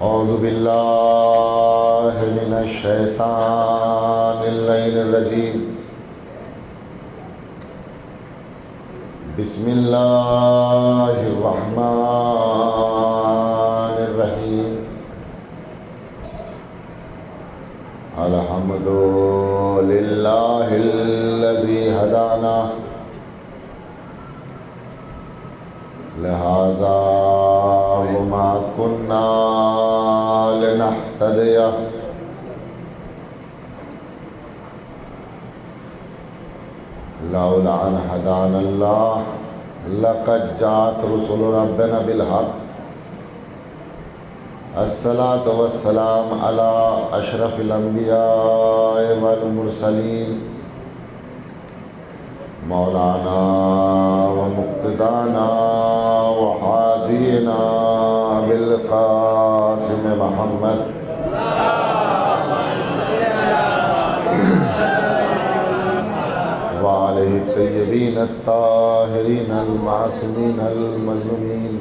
اعوذ باللہ من الشیطان اللعین الرجیم بسم اللہ الرحمن الرحیم الحمد للہ الذی ہدانا لہذا وما كنا لنهتدي لولا أن هدانا الله لقد جاءت رسل ربنا بالحق الصلاة والسلام على أشرف الأنبياء والمرسلين مولانا ومقتدانا وحادينا بالقاسم محمد وآله الطيبين الطاهرين المعصومين المظلومين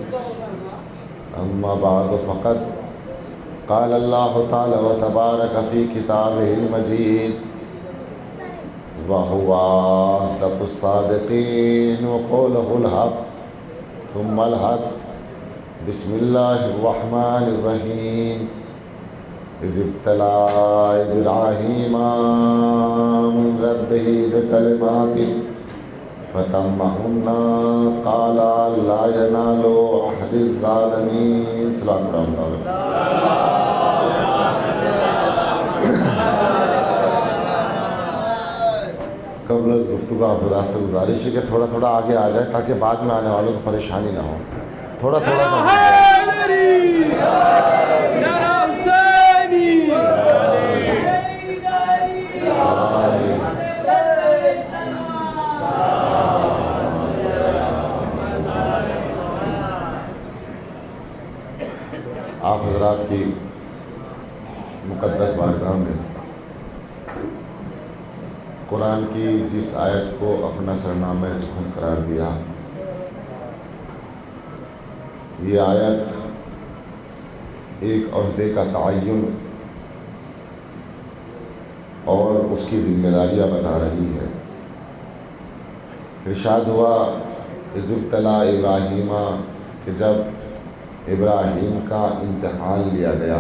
أما بعد فقد قال الله تعالى وتبارك في كتابه المجيد وهو أصدق الصادقين وقوله الحق ثم الحق بسم الله الرحمن الرحيم إذ ابتلى إبراهيم من ربه بكلمات فتمهن قال لا ينال عهد الظالمين. سلام علیکم. قبل از گفتگو آپ سے گزارش ہے کہ تھوڑا تھوڑا آگے آ جائے تاکہ بعد میں آنے والوں کو پریشانی نہ ہو. تھوڑا تھوڑا سا آپ حضرات کی مقدس بارگاہ میں قرآن کی جس آیت کو اپنا سرنامہ سخن قرار دیا، یہ آیت ایک عہدے کا تعین اور اس کی ذمہ داریاں بتا رہی ہے. ارشاد ہوا اذ ابتلیٰ ابراہیم کہ جب ابراہیم کا امتحان لیا گیا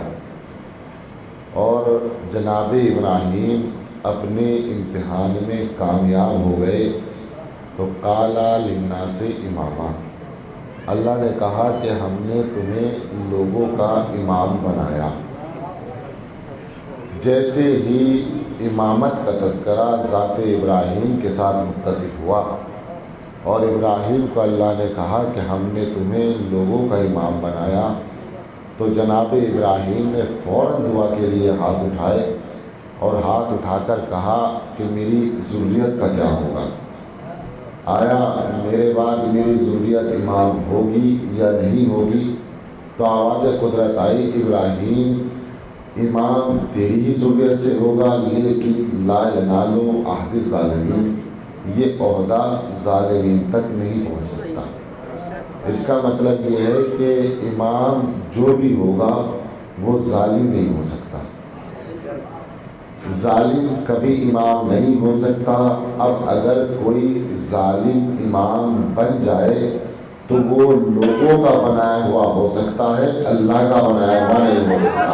اور جناب ابراہیم اپنے امتحان میں کامیاب ہو گئے تو قالا للناس اماما، اللہ نے کہا کہ ہم نے تمہیں لوگوں کا امام بنایا. جیسے ہی امامت کا تذکرہ ذات ابراہیم کے ساتھ متصف ہوا اور ابراہیم کو اللہ نے کہا کہ ہم نے تمہیں لوگوں کا امام بنایا تو جناب ابراہیم نے فوراً دعا کے لیے ہاتھ اٹھائے اور ہاتھ اٹھا کر کہا کہ میری ذریت کا کیا ہوگا، آیا میرے بعد میری ذریت امام ہوگی یا نہیں ہوگی؟ تو آواز قدرت آئی ابراہیم امام تیری ہی ذریت سے ہوگا لیکن لا ینال عہد الظالمین، یہ عہدہ ظالمین تک نہیں پہنچ سکتا. اس کا مطلب یہ ہے کہ امام جو بھی ہوگا وہ ظالم نہیں ہو سکتا، ظالم کبھی امام نہیں ہو سکتا. اب اگر کوئی ظالم امام بن جائے تو وہ لوگوں کا بنایا ہوا ہو سکتا ہے، اللہ کا بنایا ہوا نہیں ہو سکتا.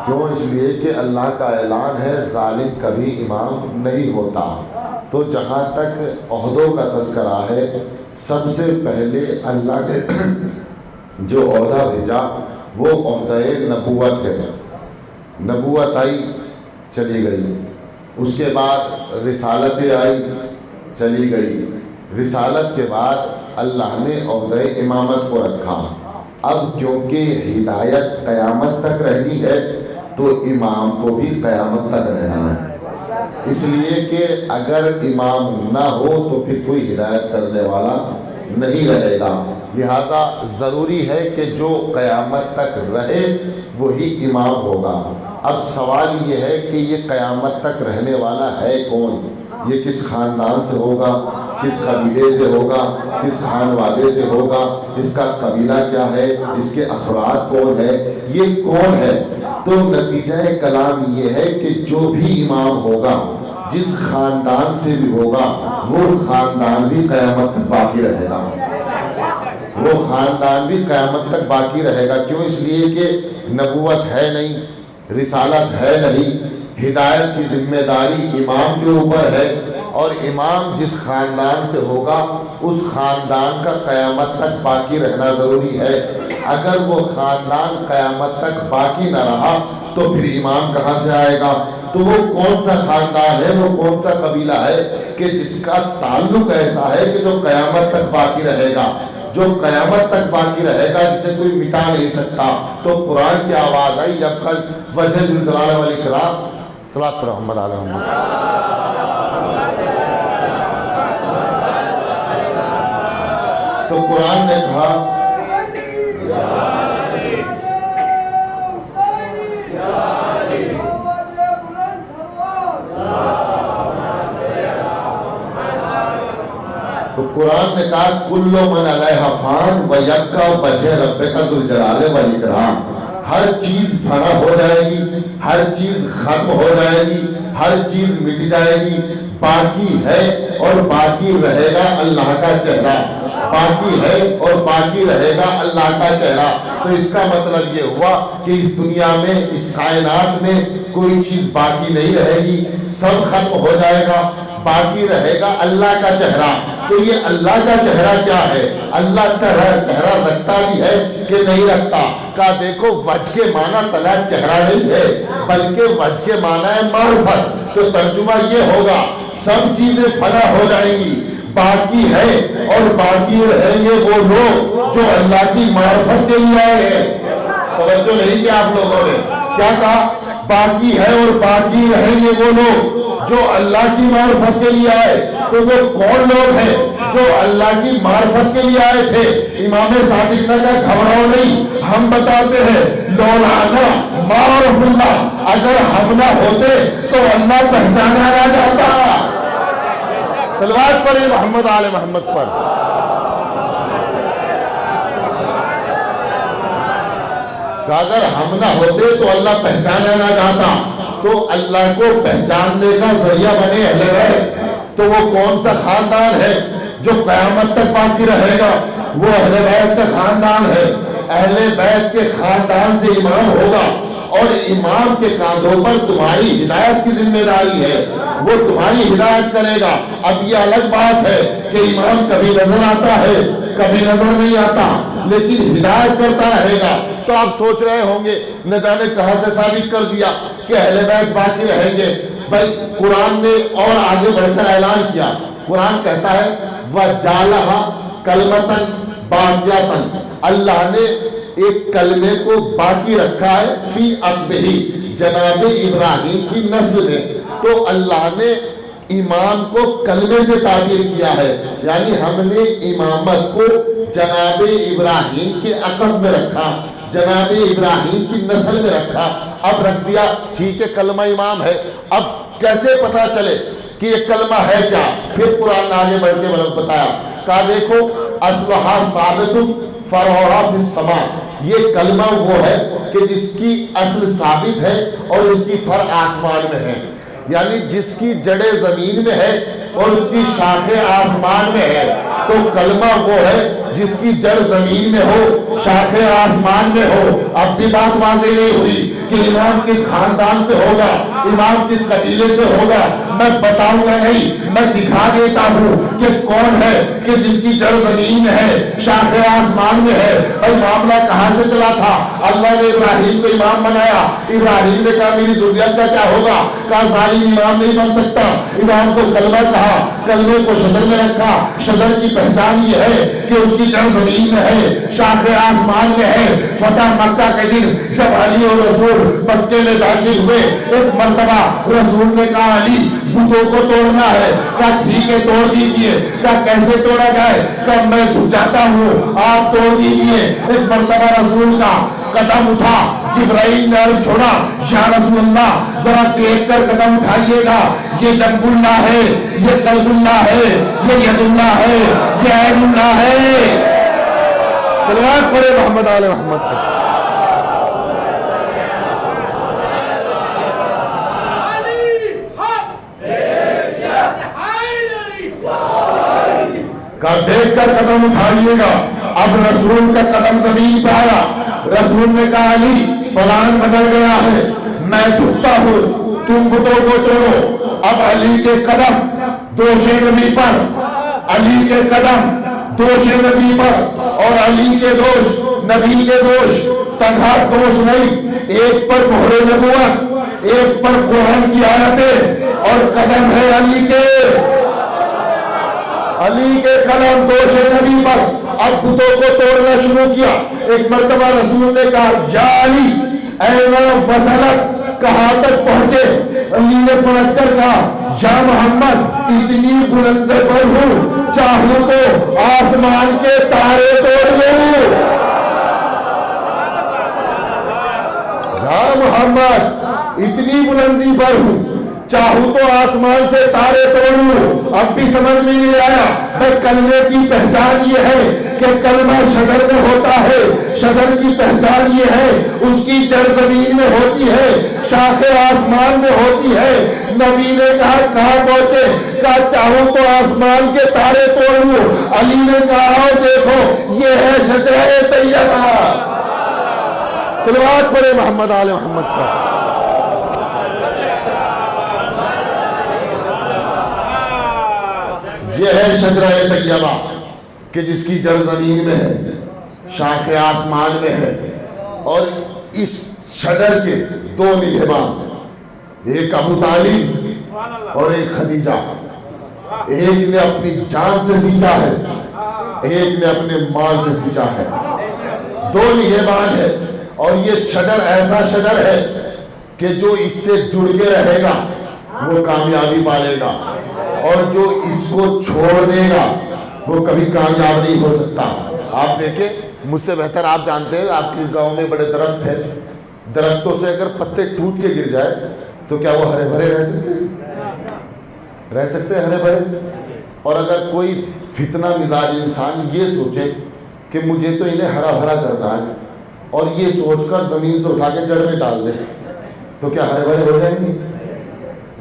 کیوں؟ اس لیے کہ اللہ کا اعلان ہے ظالم کبھی امام نہیں ہوتا. تو جہاں تک عہدوں کا تذکرہ ہے، سب سے پہلے اللہ نے جو عہدہ بھیجا وہ عہدہ نبوت ہے. نبوت آئی چلی گئی، اس کے بعد رسالت آئی چلی گئی، رسالت کے بعد اللہ نے عہدہ امامت کو رکھا. اب کیونکہ ہدایت قیامت تک رہنی ہے تو امام کو بھی قیامت تک رہنا ہے. اس لیے کہ اگر امام نہ ہو تو پھر کوئی ہدایت کرنے والا نہیں رہے گا. لہٰذا ضروری ہے کہ جو قیامت تک رہے وہی امام ہوگا. اب سوال یہ ہے کہ یہ قیامت تک رہنے والا ہے کون؟ یہ کس خاندان سے ہوگا، کس قبیلے سے ہوگا، کس خانوادے سے ہوگا، اس کا قبیلہ کیا ہے، اس کے افراد کون ہے، یہ کون ہے۔ تو نتیجہ کلام یہ ہے کہ جو بھی امام ہوگا، جس خاندان سے بھی ہوگا، وہ خاندان بھی قیامت تک باقی رہے گا، وہ خاندان بھی قیامت تک باقی رہے گا۔ کیوں؟ اس لیے کہ نبوت ہے نہیں، رسالت ہے نہیں، ہدایت کی ذمہ داری امام کے اوپر ہے، اور امام جس خاندان سے ہوگا اس خاندان کا قیامت تک باقی رہنا ضروری ہے۔ اگر وہ خاندان قیامت تک باقی نہ رہا تو پھر امام کہاں سے آئے گا؟ تو وہ کون سا خاندان ہے، وہ کون سا قبیلہ ہے کہ جس کا تعلق ایسا ہے کہ جو قیامت تک باقی رہے گا، جو قیامت تک باقی رہے گا، جسے کوئی مٹا نہیں سکتا۔ تو قرآن کی آواز آئی جب کل وجہ ذوالجلال والاکرام، صلاۃ پر محمد علیہ محمد، تو قرآن نے کہا قرآن نے کہا کل من علیہا فان ویبقی وجہ ربک ذو الجلال والاکرام، ہر چیز فنا ہو جائے گی، ہر چیز ختم ہو جائے گی، ہر چیز مٹ جائے گی، باقی ہے اور باقی رہے گا اللہ کا چہرہ، باقی ہے اور باقی رہے گا اللہ کا چہرہ۔ تو اس کا مطلب یہ ہوا کہ اس دنیا میں، اس کائنات میں کوئی چیز باقی نہیں رہے گی، سب ختم ہو جائے گا، باقی رہے گا اللہ کا چہرہ۔ تو یہ اللہ کا چہرہ کیا ہے؟ اللہ کا چہرہ رکھتا بھی ہے کہ نہیں رکھتا؟ کہا دیکھو وجہ کے معنی طلع چہرہ نہیں ہے، بلکہ وجہ کے معنی ہے معرفت۔ تو ترجمہ یہ ہوگا سب چیزیں فنا ہو جائیں گی، باقی ہے اور باقی رہیں گے وہ لوگ جو اللہ کی معرفت کے لیے آئے ہیں۔ توجہ نہیں کہ آپ لوگوں نے کیا کہا؟ باقی ہے اور باقی رہیں گے وہ لوگ جو اللہ کی معرفت کے لیے آئے۔ تو وہ کون لوگ ہیں جو اللہ کی معرفت کے لیے آئے تھے؟ امام صادق نے کہا گھبراؤ نہیں، ہم بتاتے ہیں، لولانا معرف اللہ، اگر ہم نہ ہوتے تو اللہ پہچانا نہ جاتا۔ صلوات پڑھیں محمد آل محمد پر۔ کہ اگر ہم نہ ہوتے تو اللہ پہچانا نہ جاتا۔ تو اللہ کو پہچاننے کا ذریعہ بنے اہل بیت۔ تو وہ کون سا خاندان ہے جو قیامت تک باقی رہے گا؟ وہ اہل بیت کا خاندان ہے۔ اہل بیت کے خاندان سے امام ہوگا، اور امام کے کاندھوں پر تمہاری ہدایت کی ذمہ داری ہے، وہ تمہاری ہدایت کرے گا۔ اب یہ الگ بات ہے کہ امام کبھی نظر آتا ہے، کبھی نظر نہیں آتا، لیکن ہدایت کرتا رہے گا۔ تو آپ سوچ رہے ہوں گے نہ جانے کہاں سے ثابت کر دیا کہ اہل بیت باقی رہیں گے۔ بھائی قرآن نے اور آگے بڑھ کر اعلان کیا، قرآن کہتا ہے وَجَعَلَهَا كَلْمَةً بَاقِيَةً، اللہ نے ایک کلمے کو باقی رکھا ہے فی عقبہ، جناب ابراہیم کی نسل میں۔ تو اللہ نے امام کو کلمے سے تعبیر کیا ہے، یعنی ہم نے امامت کو جناب ابراہیم کے عقب میں رکھا، جناب ابراہیم کی نسل میں رکھا۔ اب رکھ دیا، ٹھیک ہے کلمہ امام ہے، اب کیسے پتا چلے کہ یہ کلمہ ہے کیا؟ پھر قرآن نے آگے بڑھ کے بتایا، کہا دیکھو اصلھا ثابت فرعھا فی السماء، یہ کلمہ وہ ہے کہ جس کی اصل ثابت ہے اور اس کی فرع آسمان میں ہے، یعنی جس کی جڑیں زمین میں ہے اور اس کی شاخیں آسمان میں ہے۔ تو کلمہ وہ ہے جس کی جڑ زمین میں ہو، شاخیں آسمان میں ہو۔ اب بھی بات واضح نہیں ہوئی کہ امام کس خاندان سے ہوگا، امام کس قبیلے سے ہوگا، میں بتاؤں گا نہیں، میں دکھا دیتا ہوں کہ کون ہے کہ جس کی جڑ زمین میں ہے، شاخیں آسمان میں ہے۔ اور معاملہ کہاں سے چلا تھا؟ اللہ نے ابراہیم کو امام بنایا، ابراہیم نے کہا میری ذریت کا کیا ہوگا؟ کہا ظالم امام نہیں بن سکتا، امام کو کلمہ کہا، کلمے کو شجر میں رکھا۔ شجر کی پہچان یہ ہے کہ اس کی جڑ زمین میں ہے، شاخیں آسمان میں ہے۔ فتح مکہ کے دن جب علی اور رسول مکے میں داخل ہوئے، ایک مرتبہ رسول نے کہا علی بتوں کو توڑنا ہے، کہا ٹھیک ہے توڑ دیجئے، کہا کیسے توڑا جائے؟ کہا میں جھک جاتا ہوں، آپ توڑ دیجئے۔ ایک مرتبہ رسول کا قدم اٹھا، جبرائیل نے عرض چھوڑا یا رسول اللہ ذرا دیکھ کر قدم اٹھائیے گا، یہ جنب اللہ ہے، یہ قلب اللہ ہے، یہ ید اللہ ہے، یہ عین اللہ ہے۔ صلوات پڑھے محمد آل محمد پر۔ کہا دیکھ کر قدم اٹھائیے گا۔ اب رسول کا قدم زمین پہ آیا، رسول نے کہا علی پلان بدل گیا ہے، میں جھکتا ہوں، تم بتوں کو توڑو۔ اب علی کے قدم دوش نبی پر، علی کے قدم دوش نبی پر، اور علی کے دوش نبی کے دوش تنہا دوش نہیں، ایک پر مہر نبوت، ایک پر قرآن کی آیتیں، اور قدم ہے علی کے قلم دوش نبی پر۔ اب بتوں کو توڑنا شروع کیا۔ ایک مرتبہ رسول نے کہا یا علی اینا وصلت، کہاں تک پہنچے؟ علی نے پلٹ کر کہا یا محمد اتنی بلند پر ہوں، چاہوں تو آسمان کے تارے توڑ لوں۔ یا محمد اتنی بلندی پر ہوں، چاہوں تو آسمان سے تارے توڑ لوں۔ اب بھی سمجھ میں نہیں آیا۔ میں کلمے کی پہچان یہ ہے کہ کلمہ شجر میں ہوتا ہے، شجر کی پہچان یہ ہے اس کی جڑ زمین میں ہوتی ہے، شاخیں آسمان میں ہوتی ہے۔ نبی نے کہا کہاں پہنچے؟ کہا چاہوں تو آسمان کے تارے توڑ لوں۔ علی نے کہا آؤ دیکھو یہ ہے شجرہ طیبہ۔ صلوات پڑھے محمد آل محمد پر۔ یہ ہے شجرہ طیبہ کہ جس کی جڑ زمین میں ہے، شاخ آسمان میں ہے، اور اس شجر کے دو نگہبان، ایک ابو طالب اور ایک خدیجہ۔ ایک نے اپنی جان سے سینچا ہے، ایک نے اپنے مال سے سینچا ہے، دو نگہبان ہے۔ اور یہ شجر ایسا شجر ہے کہ جو اس سے جڑ کے رہے گا وہ کامیابی پالے گا، اور جو اس کو چھوڑ دے گا وہ کبھی کامیاب نہیں ہو سکتا۔ آپ دیکھیں مجھ سے بہتر آپ جانتے ہیں، آپ کے گاؤں میں بڑے درخت ہیں، درختوں سے اگر پتے ٹوٹ کے گر جائے تو کیا وہ ہرے بھرے رہ سکتے ہیں؟ رہ سکتے ہیں ہرے بھرے؟ اور اگر کوئی فتنہ مزاج انسان یہ سوچے کہ مجھے تو انہیں ہرا بھرا کرنا ہے، اور یہ سوچ کر زمین سے اٹھا کے جڑ میں ڈال دے تو کیا ہرے بھرے ہو جائیں گے؟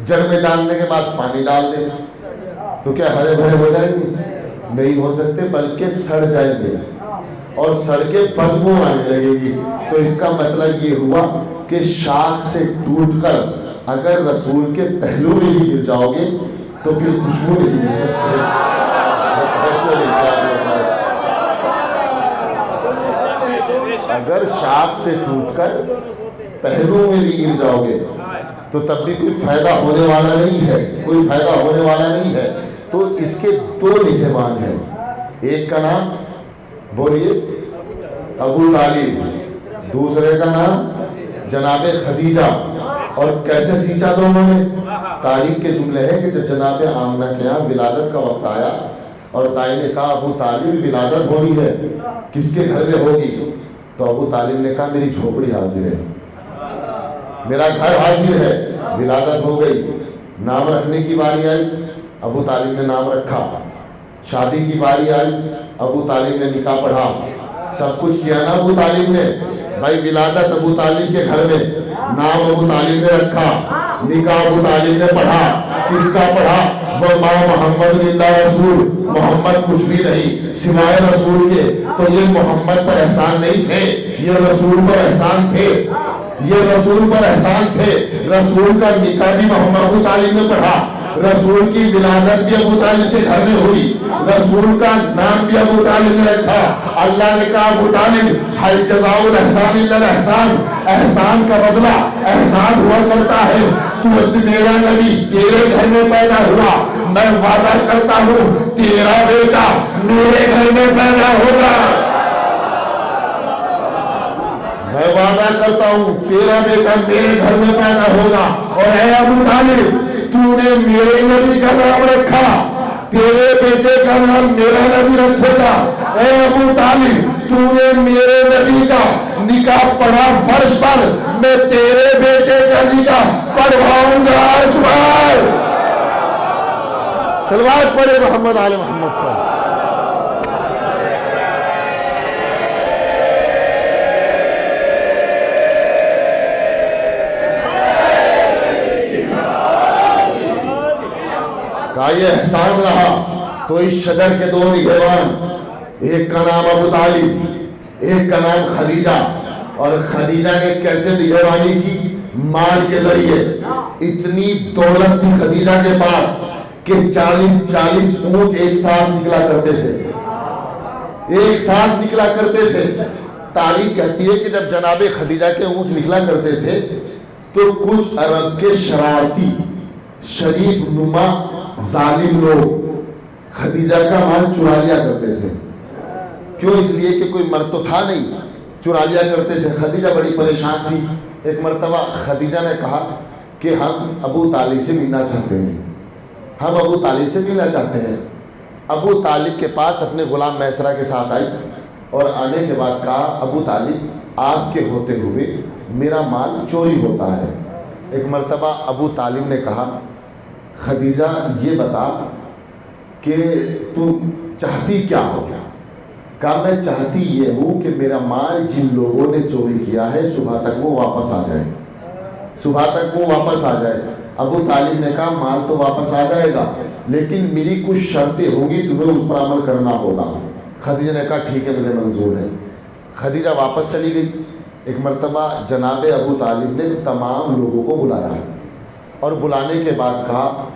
جڑ میں ڈالنے کے بعد پانی ڈال دے تو کیا ہرے بھرے ہو جائیں گے؟ نہیں ہو سکتے، بلکہ سڑ جائیں گے، اور سڑ کے بدبو آنے لگے گی۔ تو اس کا مطلب یہ ہوا کہ شاخ سے ٹوٹ کر اگر رسول کے پہلو میں بھی گر جاؤ گے تو پھر خوشبو نہیں دے سکتے۔ اگر شاخ سے ٹوٹ کر پہلو میں بھی گر جاؤ گے تو تب بھی کوئی فائدہ ہونے والا نہیں ہے، کوئی فائدہ ہونے والا نہیں ہے۔ تو اس کے دو نگہبان ہیں، ایک کا نام بولیے ابو طالب، دوسرے کا نام جناب خدیجہ۔ اور کیسے سینچا دونوں نے؟ تاریخ کے جملے ہیں کہ جب جناب آمنہ کے یہاں ولادت کا وقت آیا اور دائی نے کہا ابو طالب ولادت ہونی ہے، کس کے گھر میں ہوگی؟ تو ابو طالب نے کہا میری جھوپڑی حاضر ہے، میرا گھر حاضر ہے۔ ولادت ہو گئی، نام رکھنے کی باری آئی، ابو طالب نے نام رکھا۔ شادی کی باری آئی، ابو طالب نے نکاح پڑھا۔ سب کچھ کیا نا ابو طالب نے؟ بھائی ولادت ابو طالب کے گھر میں، نام ابو طالب نے رکھا، نکاح ابو طالب نے پڑھا۔ کس کا پڑھا؟ وہ ماں محمد اللہ رسول، محمد کچھ بھی نہیں سوائے رسول کے۔ تو یہ محمد پر احسان نہیں تھے، یہ رسول پر احسان تھے، یہ رسول پر احسان تھے۔ رسول کا نکاح بھی محمد ابو طالب نے پڑھا، رسول کی ولادت بھی ابو طالب کے گھر میں ہوئی، رسول کا نام بھی ابو طالب نے رکھا۔ اللہ نے کہا ابو طالب ہل جزاء الاحسان الا الاحسان، احسان کا بدلہ احسان ہوا کرتا ہے۔ تو میرا نبی تیرے گھر میں پیدا ہوا، میں وعدہ کرتا ہوں تیرا بیٹا میرے گھر میں پیدا ہوگا، میں وعدہ کرتا ہوں تیرا بیٹا میرے گھر میں پیدا ہوگا۔ اور اے ابو طالب تو نے میرے نبی کا نام رکھا، تیرے بیٹے کا نام میرا نبی رکھے گا۔ اے ابو طالب تو نے میرے نبی کا نکاح پڑھا فرش پر، میں تیرے بیٹے کا نکاح پڑھواؤں گا عرش پر۔ صلوات پڑھے محمد آل محمد پر۔ کہا یہ احسان رہا تو اس شجر کے دو نگہبان، ایک کا نام ابو طالب، ایک کا نام خدیجہ، اور خدیجہ نے کیسے نگہبانی کی؟ مال کے ذریعے۔ اتنی دولت تھی خدیجہ کے پاس کہ 40 اونٹ ایک ساتھ نکلا کرتے تھے، ایک ساتھ نکلا کرتے تھے۔ تاریخ کہتی ہے کہ جب جناب خدیجہ کے اونٹ نکلا کرتے تھے تو کچھ عرب کے شرارتی شریف نما ظالم لوگ خدیجہ کا مال چرا لیا کرتے تھے۔ کیوں؟ اس لیے کہ کوئی مرد تو تھا نہیں، چرا لیا کرتے تھے۔ خدیجہ بڑی پریشان تھی۔ ایک مرتبہ خدیجہ نے کہا کہ ہم ابو طالب سے ملنا چاہتے ہیں، ہم ابو طالب سے ملنا چاہتے ہیں۔ ابو طالب کے پاس اپنے غلام میسرہ کے ساتھ آئی اور آنے کے بعد کہا ابو طالب آپ کے ہوتے ہوئے میرا مال چوری ہوتا ہے۔ ایک مرتبہ ابو طالب نے کہا خدیجہ یہ بتا کہ تم چاہتی کیا ہو؟ کہا میں چاہتی یہ ہوں کہ میرا مال جن لوگوں نے چوری کیا ہے صبح تک وہ واپس آ جائے، صبح تک وہ واپس آ جائے۔ ابو طالب نے کہا مال تو واپس آ جائے گا لیکن میری کچھ شرطیں ہوں گی، تمہیں اس پر عمل کرنا ہوگا۔ خدیجہ نے کہا ٹھیک ہے مجھے منظور ہے۔ خدیجہ واپس چلی گئی۔ ایک مرتبہ جناب ابو طالب نے تمام لوگوں کو بلایا اور بلانے کے بعد کہا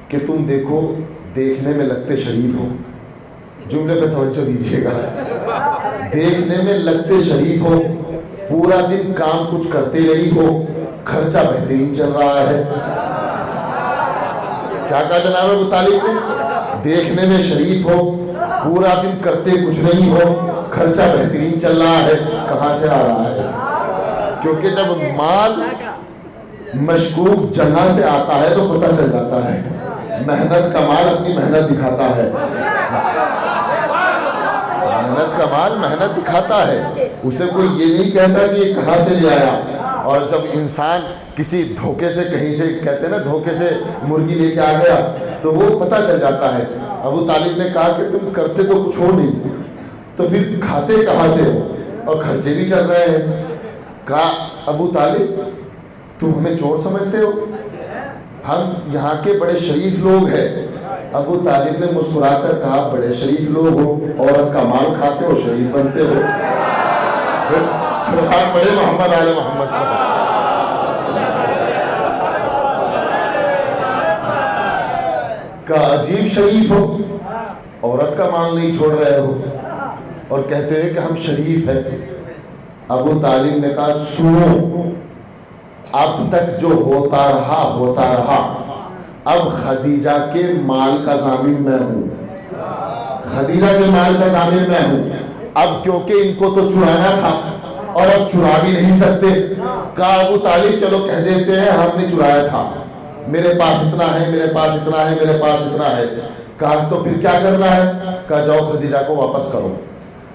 کہ تم دیکھو دیکھنے میں لگتے شریف ہو، جملے پہ توجہ دیجیے گا، دیکھنے میں لگتے شریف ہو، پورا دن کام کچھ کرتے رہی ہو، خرچہ بہترین چل رہا ہے۔ کیا کہا جناب ابو طالب نے؟ دیکھنے میں شریف ہو، پورا دن کرتے کچھ نہیں ہو، خرچہ بہترین چل رہا ہے۔ کہاں سے آ رہا ہے؟ کیونکہ جب مال مشکوک جگہ سے آتا ہے تو پتہ چل جاتا ہے۔ محنت کا مال اپنی محنت دکھاتا ہے، محنت کا مال محنت دکھاتا ہے، اسے کوئی یہ نہیں کہتا کہ یہ کہاں سے لے آیا۔ اور جب انسان کسی دھوکے سے کہیں سے کہتے ہیں نا دھوکے سے مرغی لے کے آ گیا تو وہ پتہ چل جاتا ہے۔ ابو طالب نے کہا کہ تم کرتے تو کچھ ہو نہیں تو پھر کھاتے کہاں سے ہو اور خرچے بھی چل رہے ہیں۔ کہا ابو طالب تم ہمیں چور سمجھتے ہو؟ ہم یہاں کے بڑے شریف لوگ ہیں۔ ابو طالب نے مسکرا کر کہا بڑے شریف لوگ ہو، عورت کا مال کھاتے ہو، شریف بنتے ہو۔ سبحان پڑھے محمد آل محمد۔ کا عجیب شریف ہو، عورت کا مال نہیں چھوڑ رہے ہو اور کہتے ہیں کہ ہم شریف ہیں۔ ابو طالب نے کہا سنو، اب تک جو ہوتا رہا، اب خدیجہ کے مال کا ضامن میں ہوں، خدیجہ کے مال کا ضامن میں ہوں۔ اب کیونکہ ان کو تو چرانا تھا اور اب چرا بھی نہیں سکتے، کہا ابو طالب چلو کہہ دیتے ہیں ہم نے چرایا تھا، میرے پاس اتنا ہے، میرے پاس اتنا ہے، میرے پاس اتنا ہے۔ کہا تو پھر کیا کرنا ہے؟ کہا جاؤ خدیجہ کو واپس کرو۔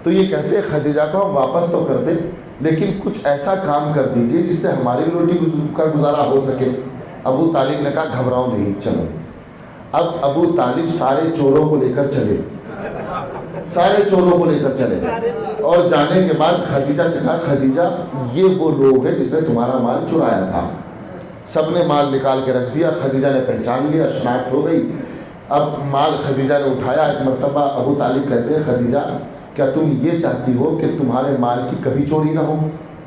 تو یہ کہتے ہیں خدیجہ کو ہم واپس تو کر دیں لیکن کچھ ایسا کام کر دیجئے جس سے ہماری بھی روٹی کا گزارا ہو سکے۔ ابو طالب نے کہا گھبراؤ نہیں، چلو۔ اب ابو طالب سارے چوروں کو لے کر چلے، سارے چوروں کو لے کر چلے اور جانے کے بعد خدیجہ سے کہا خدیجہ یہ وہ لوگ ہیں جس نے تمہارا مال چرایا تھا۔ سب نے مال نکال کے رکھ دیا، خدیجہ نے پہچان لیا، شناخت ہو گئی۔ اب مال خدیجہ نے اٹھایا۔ ایک مرتبہ ابو طالب کہتے ہیں خدیجہ کیا تم یہ چاہتی ہو کہ تمہارے مال کی کبھی چوری نہ ہو؟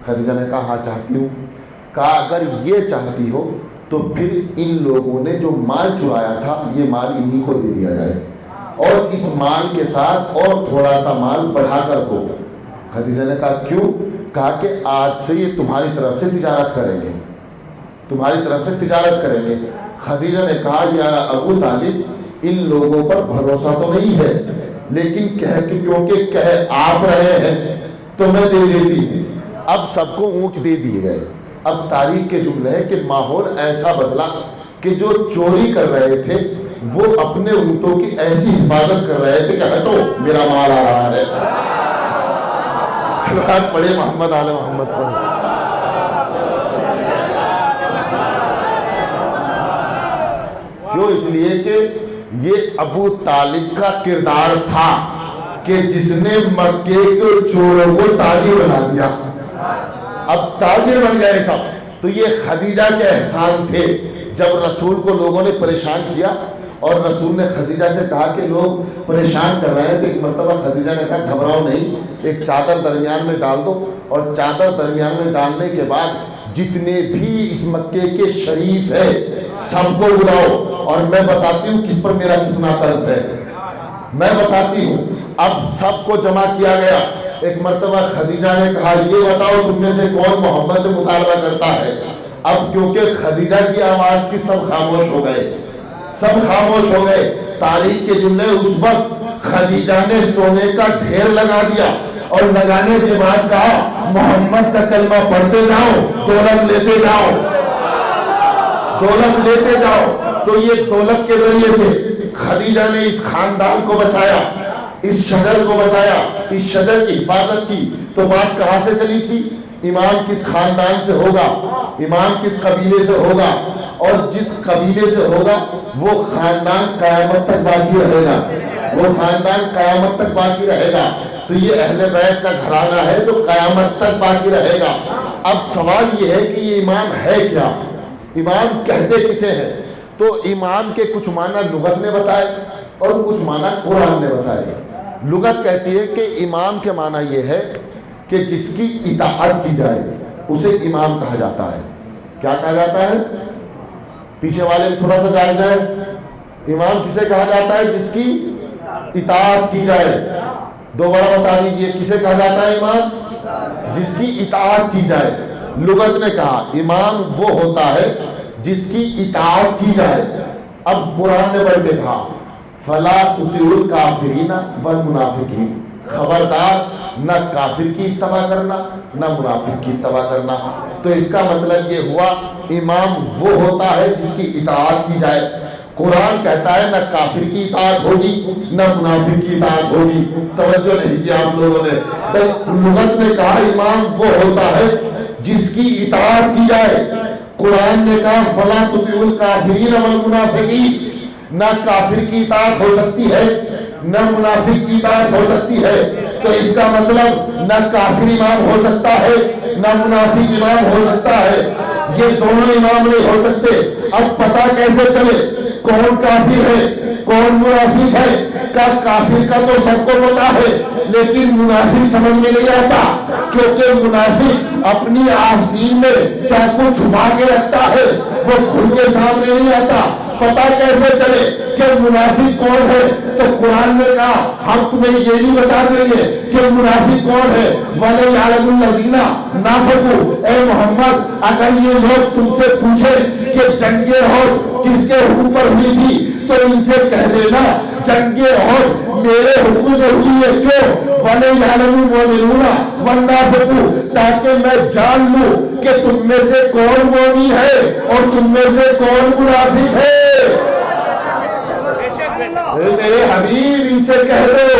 خدیجہ نے کہا ہاں چاہتی ہوں۔ کہا اگر یہ چاہتی ہو تو پھر ان لوگوں نے جو مال چرایا تھا یہ مال انہی کو دے دیا جائے اور اس مال کے ساتھ اور تھوڑا سا مال بڑھا کر دو۔ خدیجہ نے کہا کیوں؟ کہا کہ آج سے یہ تمہاری طرف سے تجارت کریں گے، تمہاری طرف سے تجارت کریں گے۔ خدیجہ نے کہا یا ابو طالب ان لوگوں پر بھروسہ تو نہیں ہے لیکن کیونکہ کہہ آپ رہے ہیں تو میں دے دیتی ہوں۔ اب سب کو اونٹ دے دیے گئے۔ اب تاریخ کے جملے ہے کہ ماحول ایسا بدلا کہ جو چوری کر رہے تھے وہ اپنے اونٹوں کی ایسی حفاظت کر رہے تھے کہ ہٹو میرا مال آ رہا ہے۔ سلوات پڑھے محمد آل محمد پر. کیوں؟ اس لیے کہ یہ ابو طالب کا کردار تھا کہ جس نے مکے کے چوروں کو تاجر بنا دیا. اب تاجر بن گئے سب. تو یہ خدیجہ کے احسان تھے. جب رسول کو لوگوں نے پریشان کیا اور رسول نے خدیجہ سے کہا کہ لوگ پریشان کر رہے ہیں، تو ایک مرتبہ خدیجہ نے کہا گھبراؤ نہیں، ایک چادر درمیان میں ڈال دو، اور چادر درمیان میں ڈالنے کے بعد جتنے بھی اس مکے کے شریف ہے سب کو بلاؤ، اور میں بتاتی ہوں کس پر میرا کتنا قرض ہے، میں بتاتی ہوں. اب سب کو جمع کیا گیا. ایک مرتبہ خدیجہ نے کہا یہ بتاؤ تم میں سے کون محمد سے مطالبہ کرتا ہے. اب کیونکہ خدیجہ کی آواز تھی سب خاموش ہو گئے، سب خاموش ہو گئے. تاریخ کے جملے اس وقت خدیجہ نے سونے کا ڈھیر لگا دیا اور لگانے کے بعد کہا محمد کا کلمہ پڑھتے جاؤ، دولت لیتے جاؤ، دولت لیتے جاؤ. تو یہ دولت کے ذریعے سے خدیجہ نے اس خاندان کو بچایا، اس شجر کو بچایا، اس شجر کی حفاظت کی. تو بات کہاں سے چلی تھی؟ امام کس خاندان سے ہوگا، امام کس قبیلے سے ہوگا، اور جس قبیلے سے ہوگا وہ خاندان قیامت تک باقی رہے گا، وہ خاندان قیامت تک باقی رہے گا. تو یہ اہل بیت کا گھرانہ ہے جو قیامت تک باقی رہے گا. اب سوال یہ ہے کہ یہ امام ہے کیا، امام کہتے کسے ہیں؟ تو امام کے کچھ معنی لغت نے بتائے اور کچھ معنی قرآن نے بتائے. لغت کہتی ہے کہ امام کے معنی یہ ہے کہ جس کی اطاعت کی جائے اسے امام کہا جاتا ہے. کیا کہا جاتا ہے؟ پیچھے والے تھوڑا سا جان جائے. امام کسے کہا جاتا ہے؟ جس کی اطاعت کی جائے. دوبارہ بتا دیجئے کسے کہا جاتا ہے امام؟ جس کی اطاعت کی جائے. لغت نے کہا امام وہ ہوتا ہے جس کی اطاعت کی جائے. اب قرآن نے بڑھ کے کہا فَلَا تُطِعُوا الْكَافِرِينَ وَالْمُنَافِقِينَ، خبردار نہ کافر کی اتباع کرنا نہ منافق کی اتباع کرنا. تو اس کا مطلب یہ ہوا امام وہ ہوتا ہے جس کی اطاعت کی جائے. قرآن کہتا ہے نہ کافر کی اطاعت ہوگی نہ منافق کی اطاعت ہوگی. توجہ نہیں کیا آپ لوگوں نے. لغت نے کہا امام وہ ہوتا ہے جس کی اطاعت کی جائے. قرآن نے کہا فَلَا تُطِعُوا الْكَافِرِينَ وَالْمُنَافِقِينَ، نہ کافر کی اطاعت ہو سکتی ہے نہ منافق کی اطاعت ہو سکتی ہے. تو اس کا مطلب نہ کافر امام ہو سکتا ہے نہ منافق امام ہو سکتا ہے. یہ دونوں امام نہیں ہو سکتے. اب پتہ کیسے چلے کون کافر ہے کون منافق ہے؟ کافر کا تو سب کو پتا ہے لیکن منافق سمجھ میں نہیں آتا، کیونکہ منافق اپنی آستین میں چاقو چھپا کے رکھتا ہے، وہ کھل کے سامنے نہیں آتا. پتا کیسے چلے کہ منافق کون ہے؟ تو قرآن نے کہا ہم تمہیں یہ بھی بتا دیں گے کہ منافق کون ہے. وَلَيَعْلَمُ الَّذِينَ نَافَقُوا، اے محمد اگر یہ لوگ تم سے پوچھیں کہ جنگ احد کس کے حکم پر ہوئی تھی تو ان سے کہہ دینا جنگ احد میرے حکم سے ہوئی ہے. کیوں؟ وَلَيَعْلَمُ الْمُؤْمِنُونَ وَالْمُنَافِقُونَ، تاکہ میں جان لوں کہ تم میں سے کون مومن ہے اور تم میں سے کون منافق ہے. میرے حبیب ان سے کہہ دو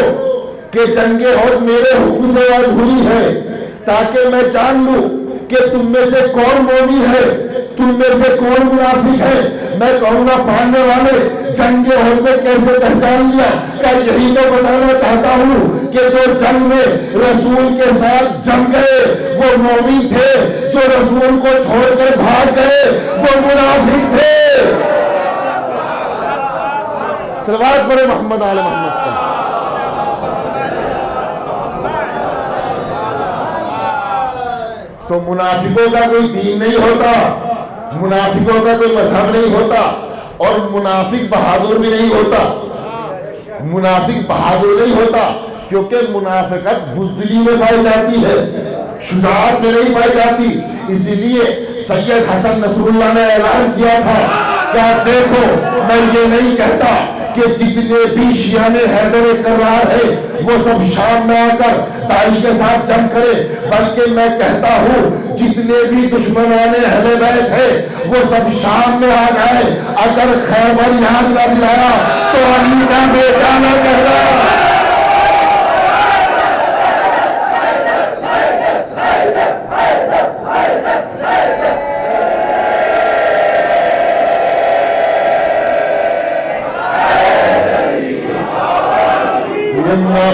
کہ جنگ احد میرے حکم سے ہوئی ہے تاکہ میں جان لوں کہ تم میں سے کون مومن ہے تم میں سے کون منافق ہے. میں کہوں گا پڑھنے والے جنگ احد میں کیسے پہچان لیا؟ کیا یہی تو بتانا چاہتا ہوں کہ جو جنگ میں رسول کے ساتھ جم گئے وہ مومن تھے، جو رسول کو چھوڑ کر بھاگ گئے وہ منافق تھے. صلوات پڑھے محمد آل محمد کا. تو منافقوں کا کوئی دین نہیں ہوتا، منافقوں کا کوئی مذہب نہیں ہوتا، اور منافق بہادر بھی نہیں ہوتا. منافق بہادر نہیں ہوتا کیونکہ منافقت بزدلی میں پائی جاتی ہے، شجاعت میں نہیں پائی جاتی. اسی لیے سید حسن نصر اللہ نے اعلان کیا تھا کہ دیکھو میں یہ نہیں کہتا کہ جتنے بھی شیعہ حیدر کرار ہے وہ سب شام میں آ کر داعش کے ساتھ جنگ کرے، بلکہ میں کہتا ہوں جتنے بھی دشمنان اہل بیت ہے وہ سب شام میں آ جائے. اگر خیبر یاد نہ دلایا تو علی کا بیٹا نہ کہنا.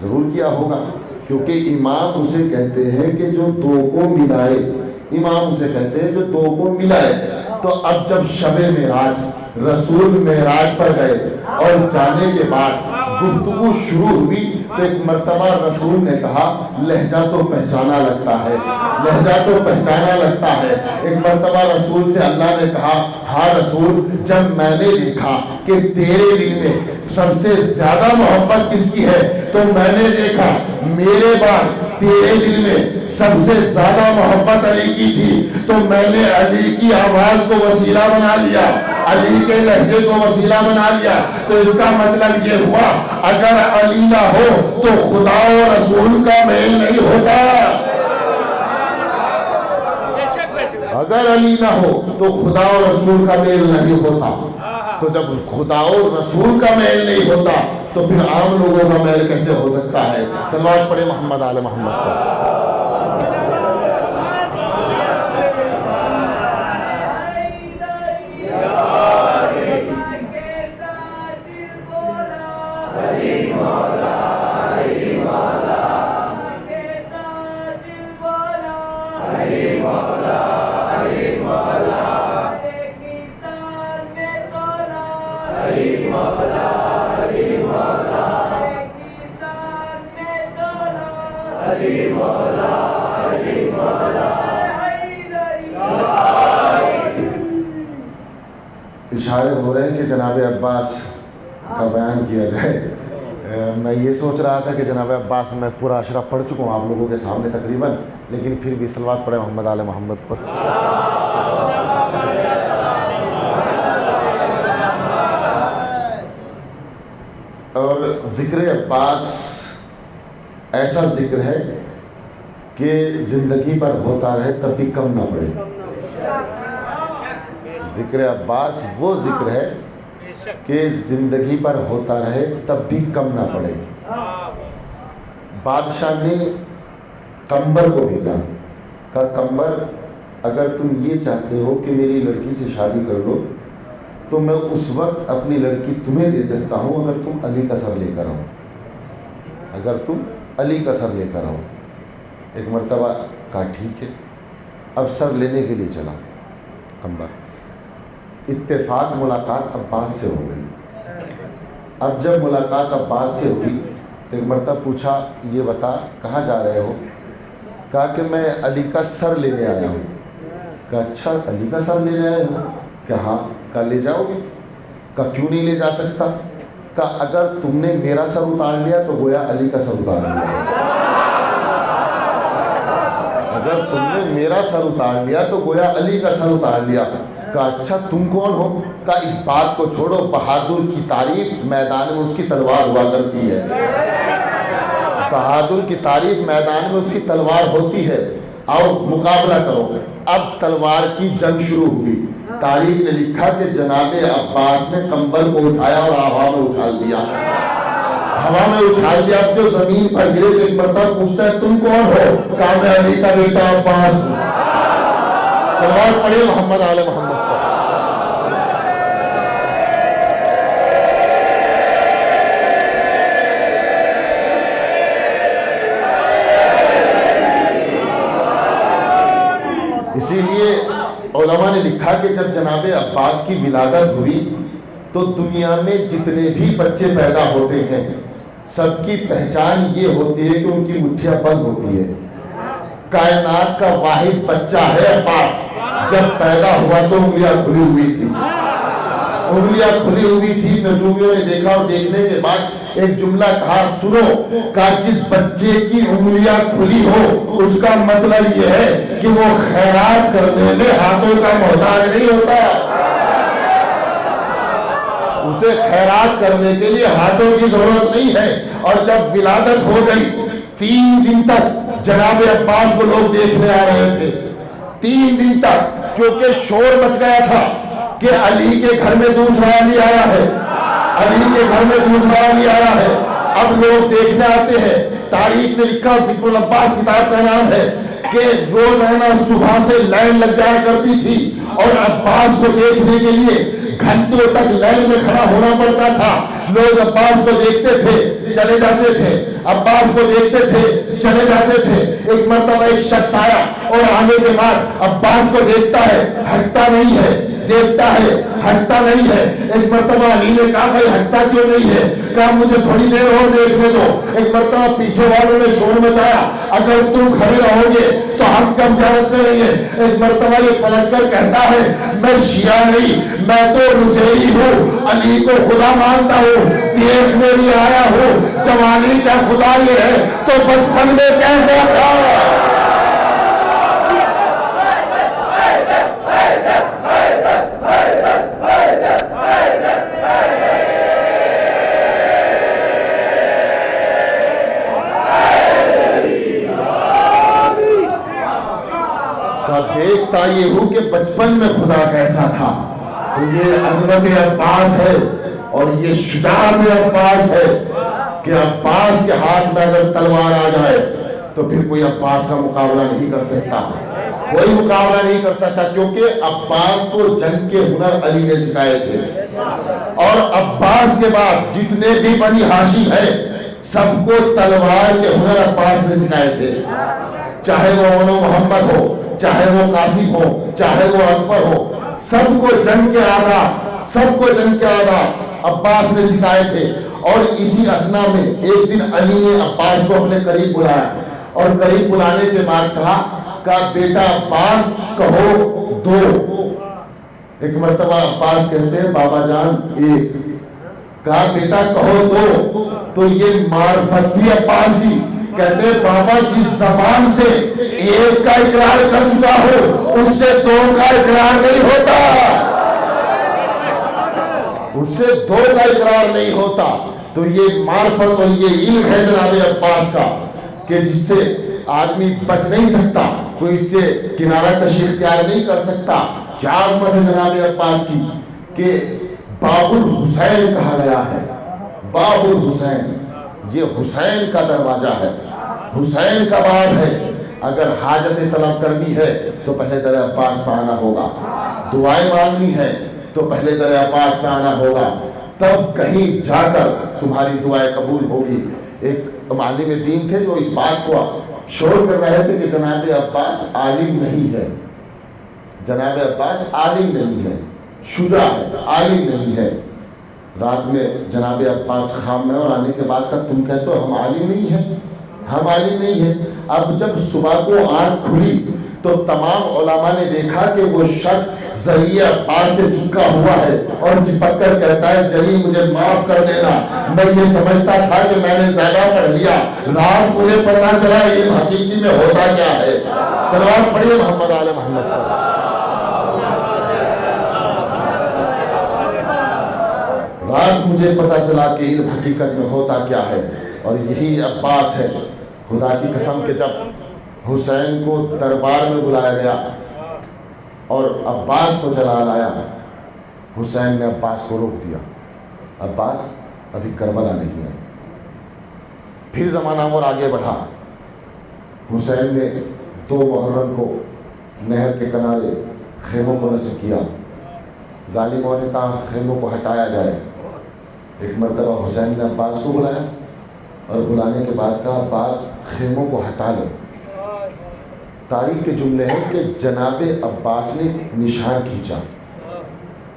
ضرور کیا ہوگا، کیونکہ امام اسے کہتے ہیں کہ جو دو کو ملائے، امام اسے کہتے ہیں جو دو کو ملائے۔ تو اب جب شب معراج رسول معراج پر گئے اور جانے کے بعد گفتگو شروع ہوئی تو ایک مرتبہ رسول نے کہا لہجہ تو پہچانا لگتا ہے، لہجہ تو پہچانا لگتا ہے۔ ایک مرتبہ رسول سے اللہ نے کہا ہاں رسول، جب میں نے دیکھا کہ تیرے دل میں سب سے زیادہ محبت کس کی ہے تو میں نے دیکھا میرے بعد تیرے دل میں سب سے زیادہ محبت علی کی تھی، تو میں نے علی کی آواز کو وسیلہ بنا لیا، علی کے لہجے کو وسیلہ بنا لیا۔ تو اس کا مطلب یہ ہوا اگر علی نہ ہو تو خدا و رسول کا میل نہیں ہوتا، اگر علی نہ ہو تو خدا و رسول کا میل نہیں ہوتا۔ تو جب خدا و رسول کا میل نہیں ہوتا تو پھر عام لوگوں کا میل کیسے ہو سکتا ہے؟ صلوات پڑھے محمد آل محمد پر۔ اشارے ہو رہے ہیں کہ جناب عباس کا بیان کیا جائے۔ میں یہ سوچ رہا تھا کہ جناب عباس میں پورا اشرا پڑھ چکا ہوں آپ لوگوں کے سامنے تقریباً، لیکن پھر بھی صلوات پڑھے محمد آل محمد پر۔ اور ذکر عباس ایسا ذکر ہے کہ زندگی پر ہوتا رہے تب بھی کم نہ پڑے۔ ذکر عباس وہ ذکر ہے کہ زندگی پر ہوتا رہے تب بھی کم نہ پڑے۔ بادشاہ نے قمبر کو بھیجا، کہا قمبر اگر تم یہ چاہتے ہو کہ میری لڑکی سے شادی کر لو تو میں اس وقت اپنی لڑکی تمہیں دے سکتا ہوں اگر تم علی کا سر لے کر آؤ، اگر تم علی کا سر لے کر آؤ۔ ایک مرتبہ کہا ٹھیک ہے، اب سر لینے کے لیے چلا قمبر۔ اتفاق ملاقات عباس سے ہو گئی۔ اب جب ملاقات عباس سے ہوئی تو ایک مرتبہ پوچھا یہ بتا کہاں جا رہے ہو؟ کہا کہ میں علی کا سر لینے آیا ہوں۔ کہا اچھا علی کا سر لینے آئے ہو؟ کہ ہاں۔ کہا لے جاؤ گے؟ کہا کیوں نہیں لے جا سکتا؟ کہا اگر تم نے میرا سر اتار لیا تو گویا علی کا سر اتار لیا، اگر تم نے میرا سر اتار لیا تو گویا علی کا سر اتار لیا۔ کہا اچھا تم کون ہو؟ کہا اس بات کو چھوڑو، بہادر کی تعریف میدان میں اس کی تلوار ہوا کرتی ہے، بہادر کی تعریف میدان میں اس کی تلوار ہوتی ہے، آؤ مقابلہ کرو۔ اب تلوار کی جنگ شروع ہوئی۔ تاریخ نے لکھا کہ جناب عباس نے قمبر کو اٹھایا اور ہوا میں اچھال دیا، ہوا میں اچھال دیا۔ اب جو زمین پر گرے تو ایک مرتبہ پوچھتا ہے تم کون ہو؟ کہا میں علی کا بیٹا عباس ہوں۔ صلوات پڑھے محمد آل محمد پر۔ اسی لیے علماء نے لکھا کہ جب جناب عباس کی ولادت ہوئی تو دنیا میں جتنے بھی بچے پیدا ہوتے ہیں سب کی پہچان یہ ہوتی ہے کہ ان کی مٹھیاں بند ہوتی ہے۔ کائنات کا واحد بچہ ہے عباس، جب پیدا ہوا تو انگلیاں کھلی ہوئی تھی، انگلیاں کھلی ہوئی تھی۔ نجومیوں نے دیکھا اور دیکھنے کے بعد ایک جملہ کہا سنو، کہ جس بچے کی انگلیاں کھلی ہو اس کا مطلب یہ ہے کہ وہ خیرات کرنے میں ہاتھوں کا محتاج نہیں ہوتا، اسے خیرات کرنے کے لیے ہاتھوں کی ضرورت نہیں ہے۔ اور جب ولادت ہو گئی 3 دن تک جناب عباس کو لوگ دیکھنے آ رہے تھے، 3 دن تک، کیونکہ شور مچ گیا تھا کہ علی کے گھر میں دوسرا علی آیا ہے، علی کے گھر میں دوسرا علی آیا ہے۔ اب لوگ دیکھنے آتے ہیں۔ تاریخ نے لکھا، ذکر العباس کتاب کا نام ہے، کہ روزانہ صبح سے لائن لگ جایا کرتی تھی اور عباس کو دیکھنے کے لیے گھنٹوں تک لائن میں کھڑا ہونا پڑتا تھا. لوگ عباس کو دیکھتے تھے چلے جاتے تھے, عباس کو دیکھتے تھے چلے جاتے تھے. ایک مرتبہ ایک شخص آیا اور آنے کے بعد عباس کو دیکھتا ہے, ہٹتا نہیں ہے, دیکھتا ہے, ہٹتا نہیں ہے. ایک مرتبہ علی نے کہا بھائی ہٹتا کیوں نہیں ہے؟ کہا مجھے تھوڑی دیر اور دیکھنے دو. ایک مرتبہ پیچھے والوں نے شور مچایا, اگر تم کھڑے رہو گے تو ہم کب زیارت کریں گے؟ ایک مرتبہ یہ پلٹ کر کہتا ہے میں شیعہ نہیں, میں تو نصیری ہوں, علی کو خدا مانتا ہوں, دیکھنے لیے آیا ہوں. جوانی کا خدا یہ ہے تو بچپن میں کیسا تھا؟ دیکھتا یہ ہوں کہ بچپن میں خدا کیسا تھا. تو یہ عظمت عباس ہے اور یہ شجاعت عباس ہے کہ عباس کے ہاتھ میں اگر تلوار آ جائے تو پھر کوئی عباس کا مقابلہ نہیں کر سکتا, کوئی مقابلہ نہیں کر سکتا, کیونکہ عباس کو جنگ کے ہنر علی نے سکھائے تھے. اور عباس کے بعد جتنے بھی بنی ہاشم ہے سب کو تلوار کے ہنر عباس نے سکھائے تھے. چاہے وہ اونو محمد ہو, چاہے وہ قاسم ہو, چاہے وہ اکبر ہو, سب کو جنگ کے آداب, سب کو جنگ کے آداب عباس نے سکھائے تھے. اور اسی اسنا میں ایک دن علی نے عباس کو اپنے قریب بلایا اور قریب بلانے کے بعد کہا بیٹا عباس کہو دو. ایک مرتبہ عباس کہتے ہیں بابا جان ایک. کہا بیٹا کہو دو. تو یہ معرفت تھی عباس کی. کہتے بابا جس زبان سے ایک کا اقرار کر چکا ہو اس سے دو کا اقرار نہیں ہوتا, اس سے دو کا اقرار نہیں ہوتا. تو یہ معرفت اور یہ علم ہے جناب عباس کا کہ جس سے آدمی بچ نہیں سکتا, کوئی اس سے کنارہ کشی اختیار نہیں کر سکتا. کیا عظمت ہے جناب عباس کی کہ باب الحسین کہا گیا ہے. باب الحسین یہ حسین کا دروازہ ہے, حسین کا باب ہے. اگر حاجت طلب کرنی ہے تو پہلے در عباس پہ آنا ہوگا, دعائیں مانگنی ہے تو پہلے در عباس پہ آنا ہوگا, تب کہیں جا کر تمہاری دعائیں قبول ہوگی. ایک عالم دین تھے جو اس بات کو شور کر رہے تھے کہ جناب عباس عالم نہیں ہے, جناب عباس عالم نہیں ہے, شجاع ہے, عالم نہیں ہے. رات میں جناب عباس خواب میں اور آنے کے بعد کا تم کہتے ہو ہم عالم نہیں ہیں, ہم عالم نہیں ہیں. اب جب صبح کو آنکھ کھلی تو تمام علماء نے دیکھا کہ وہ شخص ذریعہ عباس سے چپکا ہوا ہے اور چپک کر کہتا ہے جلی مجھے معاف کر دینا, میں یہ سمجھتا تھا کہ میں نے زیادہ پڑھ لیا, رات مجھے پتہ چلا علم حقیقی میں ہوتا کیا ہے. صلوات پڑھیے محمد آل محمد پر. رات مجھے پتہ چلا کہ علم حقیقت میں ہوتا کیا ہے. اور یہی عباس ہے. خدا کی قسم کہ جب حسین کو دربار میں بلایا گیا اور عباس کو جلال آیا, حسین نے عباس کو روک دیا. عباس ابھی کربلا نہیں ہے. پھر زمانہ اور آگے بڑھا. حسین نے 2 محرم کو نہر کے کنارے خیموں کو نصب کیا. ظالموں نے کہا خیموں کو ہٹایا جائے. ایک مرتبہ حسین نے عباس کو بلایا اور بلانے کے بعد کہا عباس خیموں کو ہٹا لو. تاریخ کے جملے ہیں کہ جناب عباس نے نشان کھینچا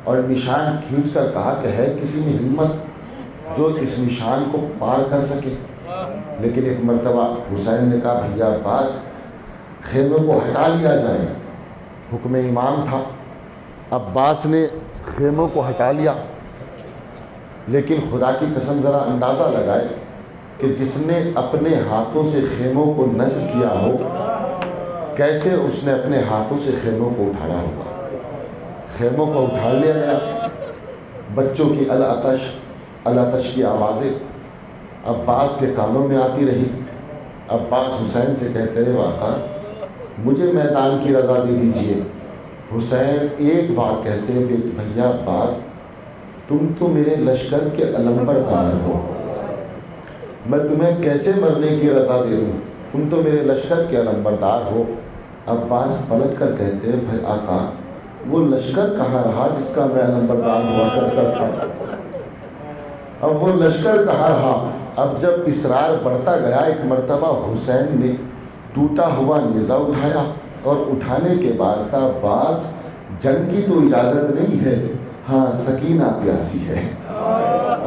اور نشان کھینچ کر کہا کہ ہے کسی میں ہمت جو اس نشان کو پار کر سکے. لیکن ایک مرتبہ حسین نے کہا بھیا عباس خیموں کو ہٹا لیا جائے. حکم امام تھا. عباس نے خیموں کو ہٹا لیا. لیکن خدا کی قسم ذرا اندازہ لگائے کہ جس نے اپنے ہاتھوں سے خیموں کو نصب کیا ہو کیسے اس نے اپنے ہاتھوں سے خیموں کو اٹھایا ہوگا. خیموں کو اٹھا لیا گیا. بچوں کی العطش العطش کی آوازیں عباس کے کانوں میں آتی رہی. عباس حسین سے کہتے رہے آقا مجھے میدان کی رضا دے دیجئے. حسین ایک بات کہتے ہیں کہ بھیا عباس تم تو میرے لشکر کے علمبردار ہو, میں تمہیں کیسے مرنے کی رضا دے دوں, تم تو میرے لشکر کے علمبردار ہو. عباس پلٹ کر کہتے ہیں بھائی آقا وہ لشکر کہاں رہا جس کا میں نمبردار ہوا کرتا تھا؟ اب وہ لشکر کہاں رہا؟ اب جب اصرار بڑھتا گیا، ایک مرتبہ حسین نے ٹوٹا ہوا نیزہ اٹھایا، اور اٹھانے کے بعد کا عباس جنگ کی تو اجازت نہیں ہے، ہاں سکینہ پیاسی ہے،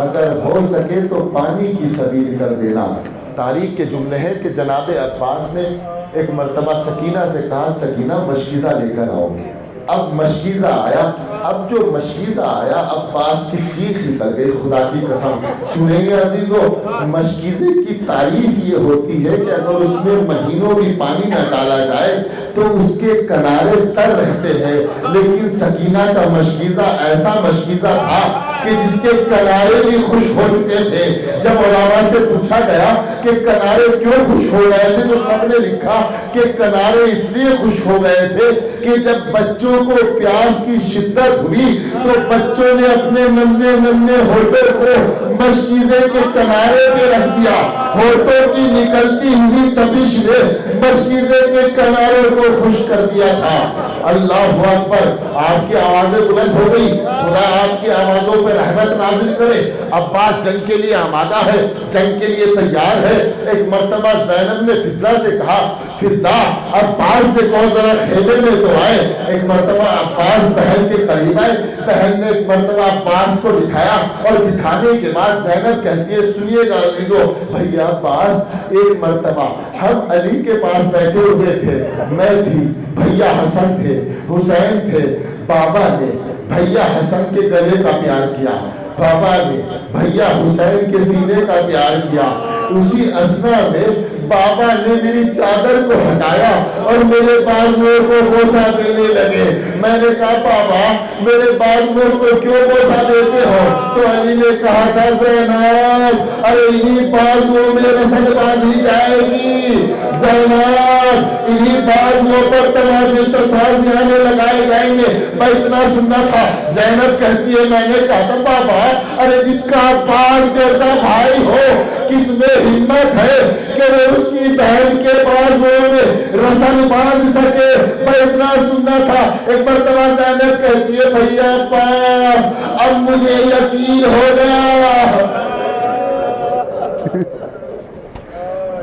اگر ہو سکے تو پانی کی سبیل کر دینا۔ تاریخ کے جملے ہیں کہ جناب عباس نے ایک مرتبہ سکینہ سے کہا سکینہ مشکیزہ لے کر آؤ۔ اب مشکیزہ آیا، اب جو مشکیزہ آیا عباس کی چیخ نکل گئی، خدا کی قسم سنیں گے عزیزو، مشکیزے کی تعریف یہ ہوتی ہے کہ اگر اس میں مہینوں بھی پانی نہ ڈالا جائے تو اس کے کنارے تر رہتے ہیں، لیکن سکینہ کا مشکیزہ ایسا مشکیزہ تھا کہ جس کے کنارے بھی خشک ہو چکے تھے۔ جب علماء سے پوچھا گیا کہ کنارے کیوں خشک ہو گئے تھے تو سب نے لکھا کہ کنارے اس لیے خشک ہو گئے تھے کہ جب بچوں کو پیاس کی شدت ہوئی تو بچوں نے اپنے ننھے ننھے ہونٹوں کو مشکیزے کے کنارے پہ رکھ دیا، ہونٹوں کی نکلتی ہوئی تپش نے مشکیزے کے کنارے کو خشک کر دیا تھا۔ اللہ اکبر، آپ کی آوازیں بلند ہو گئی، خدا آپ کی آوازوں پہ رحمت نازل کرے۔ عباس جنگ کے لیے آمادہ ہے، جنگ کے لیے تیار ہے۔ ایک مرتبہ زینب نے فضہ سے کہا فضہ عباس سے کہو ذرا خیمے میں تو آئے۔ ایک مرتبہ عباس بہن کے قریب آئے، بہن نے ایک مرتبہ عباس کو بٹھایا، اور بٹھانے کے بعد زینب کہتی ہے سنیے گا عزیزو، بھیا عباس ایک مرتبہ ہم علی کے پاس بیٹھے ہوئے تھے، میں تھی، بھیا حسن تھے، حسین تھے، بابا نے بھیا حسن کے گلے کا پیار کیا، بابا نے بھیا حسین کے سینے کا پیار کیا۔ اسی اثنا میں بابا نے میری چادر کو ہٹایا اور میرے بازوؤں کو بوسہ دینے لگے۔ میں نے کہا بابا میرے بازوؤں کو کیوں بوسہ دیتے ہو؟ تو علی نے کہا تھا زینب ارے انہی بازوؤں میں رسل باندھی جائے گی، زینب انہی بازوؤں پر تازیانے لگائے جائیں گے۔ میں اتنا سننا تھا۔ زینب کہتی ہے میں نے کہا تھا بابا ارے جس کا عباس جیسا بھائی ہو کس میں ہمت ہے کہ وہ اس کی بہن کے بازوؤں میں رسل باندھ سکے؟ میں اتنا سننا تھا۔ ایک مرتبہ زینب کہتی ہے بھیا عباس اب مجھے یقین ہو گیا۔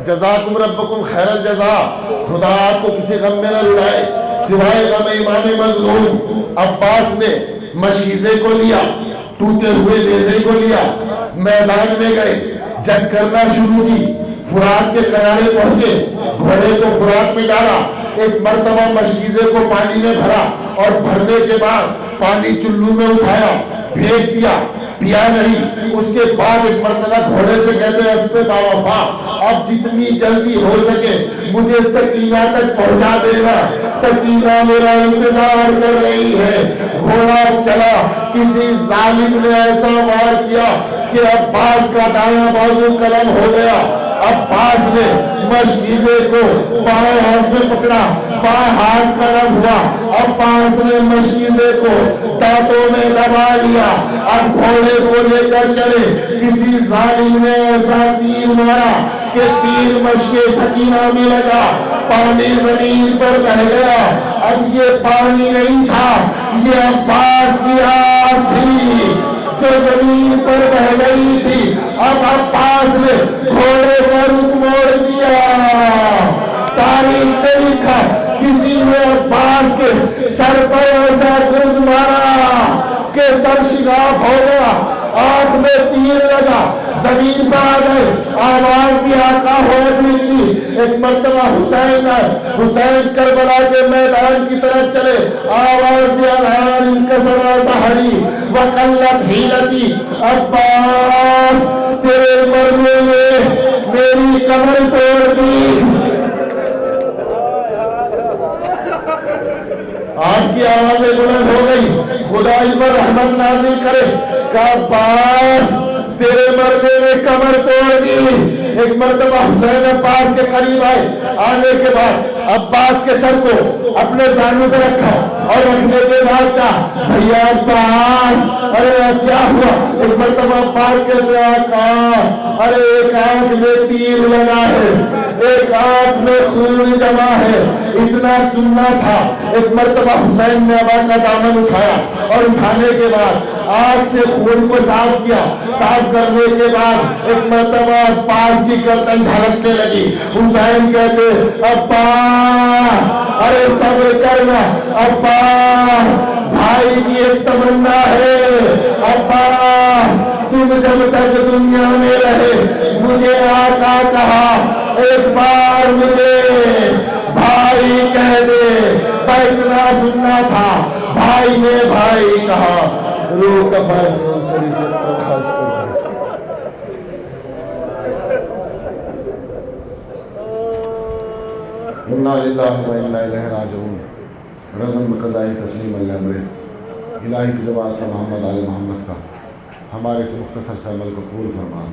جزاکم ربکم خیر الجزا، خدا آپ کو کسی غم میں نہ لڑائے سوائے غم امام مظلوم۔ عباس نے مشکیزے کو لیا، ٹوٹے ہوئے نیزے کو لیا، میدان میں گئے، جنگ کرنا شروع کی۔ فرات کے کنارے پہنچے، گھوڑے کو فرات میں ڈالا، ایک مرتبہ مشکیزے کو پانی میں بھرا، اور بھرنے کے بعد پانی چلو میں اٹھایا، پھینک دیا، پیا نہیں۔ اس کے بعد ایک مرتبہ گھوڑے سے کہتے ہیں اس پہ باوفا اب جتنی جلدی ہو سکے مجھے سکینہ تک پہنچا دینا، سکینہ میرا انتظار کر رہی ہے۔ گھوڑا چلا، کسی ظالم نے ایسا وار کیا کہ عباس کا دایاں بازو قلم ہو گیا۔ عباس نے مشکیزے کو بائیں ہاتھ میں پکڑا، بائیں ہاتھ قلم ہوا، عباس نے مشکیزے کو دانتوں میں دبا لیا۔ اب گھوڑے کو لے کر چلے، کسی ظالم نے ایسا تیر مارا کہ تیر مشکے سکینہ میں لگا، پانی زمین پر بہہ گیا۔ اب یہ پانی نہیں تھا، یہ عباس کی آگ تھی جو زمین پر بہہ گئی تھی۔ اب عباس نے گھوڑے کا رخ موڑ دیا۔ تاریخ میں لکھا کسی نے عباس کے سر پر ایسا گرز مارا کہ سر شگاف ہو گیا، آنکھ میں تیر لگا، زمین پر آ گئے، آواز دی آقا ہو نکلی۔ ایک مرتبہ حسین آئے، حسین کربلا کے میدان کی طرف چلے، آواز دی الحان انکسر ظہری وقلت حیلتی، عباس تیرے مرنے میں میری کمر توڑ دی۔ آپ کی آوازیں بلند ہو گئی، خدا ان پر رحمت نازل کرے کہ عباس تیرے مرنے میں کمر توڑ دی۔ ایک مرتبہ حسین عباس کے قریب آئے، آنے کے بعد عباس کے سر کو اپنے زانوں پہ رکھا، اور رکھنے کے بعد کہا بھیا عباس ارے کیا ہوا؟ ایک مرتبہ عباس کے کہا ارے ایک آنکھ میں تیر لگا ہے، ایک آنکھ میں خون جمع ہے، اتنا سننا تھا. ایک مرتبہ حسین نے ابا کا دامن اٹھایا اور اٹھانے کے بعد آگ سے خون کو صاف کیا. صاف کرنے کے بعد ایک مرتبہ پاس کی گردن ڈھلکنے لگی. حسین کہتے عباس ارے صبر کرنا عباس, بھائی کی ایک تمنا ہے عباس, تم جب تک دنیا میں رہے مجھے آقا کہا ایک بار مجھے بھائی کہہ دے. اتنا سننا تھا. بھائی نے بھائی کہا. روح کا فرض سری سے پرواز کر انا للہ و انا الیہ راجعون. رضن بقضاء تسلیم الامر. الہی تجھے واسطہ محمد آل محمد کا ہمارے سے مختصر سے عمل کو قبول فرما.